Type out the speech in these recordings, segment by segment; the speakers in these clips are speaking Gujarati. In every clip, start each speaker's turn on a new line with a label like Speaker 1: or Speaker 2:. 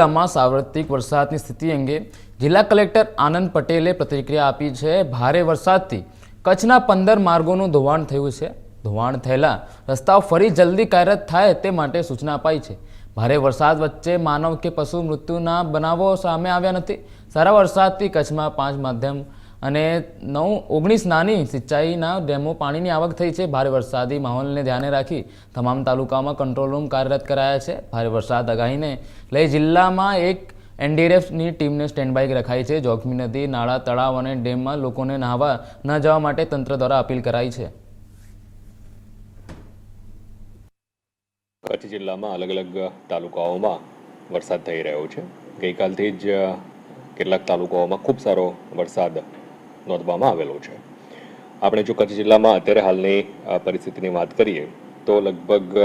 Speaker 1: જિલ્લામાં સાર્વત્રિક વરસાદની સ્થિતિ અંગે જિલ્લા કલેક્ટર આનંદ પટેલે પ્રતિક્રિયા આપી છે। ભારે વરસાદથી કચ્છના 15 માર્ગોનું ધોવાણ થયું છે। ધોવાણ થયેલા રસ્તાઓ ફરી જલ્દી કાર્યરત થાય તે માટે સૂચના અપાઈ છે। ભારે વરસાદ વચ્ચે માનવ કે પશુ મૃત્યુના બનાવો સામે આવ્યા નથી। સારા વરસાદથી કચ્છમાં 5 મધ્યમ અને 19 નાની સિંચાઈના ડેમો પાણીની આવક થઈ છે। ભારે વરસાદી માહોલને ધ્યાને રાખી તમામ તાલુકામાં કંટ્રોલ રૂમ કાર્યરત કરાયા છે। ભારે વરસાદ આગાહીને લઈ જિલ્લામાં એક એનડીઆરએફની ટીમને સ્ટેન્ડ બાય રખાઈ છે। જોખમી નદી, નાળા, તળાવ અને ડેમમાં લોકોને નહાવા ન જવા માટે તંત્ર દ્વારા અપીલ કરાઈ છે।
Speaker 2: કચ્છ જિલ્લામાં અલગ અલગ તાલુકાઓમાં વરસાદ થઈ રહ્યો છે। ગઈકાલથી જ કેટલાક તાલુકાઓમાં ખૂબ સારો વરસાદ નોંધવામાં આવેલો છે। આપણે જો કચ્છ જિલ્લામાં અત્યારે હાલની પરિસ્થિતિની વાત કરીએ તો લગભગ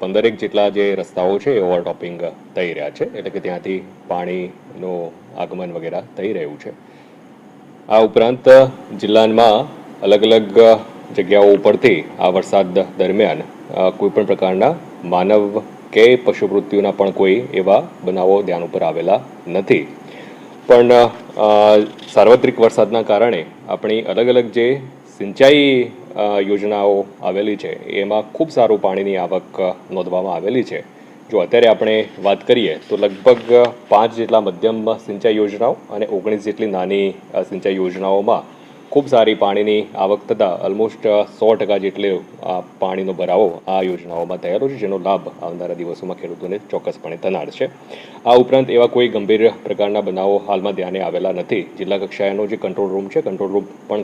Speaker 2: 15 જેટલા જે રસ્તાઓ છે એ ઓવરટોપિંગ થઈ રહ્યા છે, એટલે કે ત્યાંથી પાણીનું આગમન વગેરે થઈ રહ્યું છે। આ ઉપરાંત જિલ્લામાં અલગ અલગ જગ્યાઓ ઉપરથી આ વરસાદ દરમિયાન કોઈપણ પ્રકારના માનવ કે પશુ મૃત્યુના પણ કોઈ એવા બનાવો ધ્યાન ઉપર આવેલા નથી। પણ સાર્વત્રિક વરસાદના કારણે આપણી અલગ અલગ જે સિંચાઈ યોજનાઓ આવેલી છે એમાં ખૂબ સારું પાણીની આવક નોંધવામાં આવેલી છે। જો અત્યારે આપણે વાત કરીએ તો લગભગ 5 જેટલા મધ્યમ સિંચાઈ યોજનાઓ અને 19 જેટલી નાની સિંચાઈ યોજનાઓમાં ખૂબ સારી પાણીની આવક થતાં ઓલમોસ્ટ 100% જેટલે પાણીનો ભરાવો આ યોજનાઓમાં થયેલો છે, જેનો લાભ આવનારા દિવસોમાં ખેડૂતોને ચોક્કસપણે થનાર છે। આ ઉપરાંત એવા કોઈ ગંભીર પ્રકારના બનાવો હાલમાં ધ્યાને આવેલા નથી। જિલ્લા કક્ષાએનો જે કંટ્રોલ રૂમ છે, કંટ્રોલ રૂમ પણ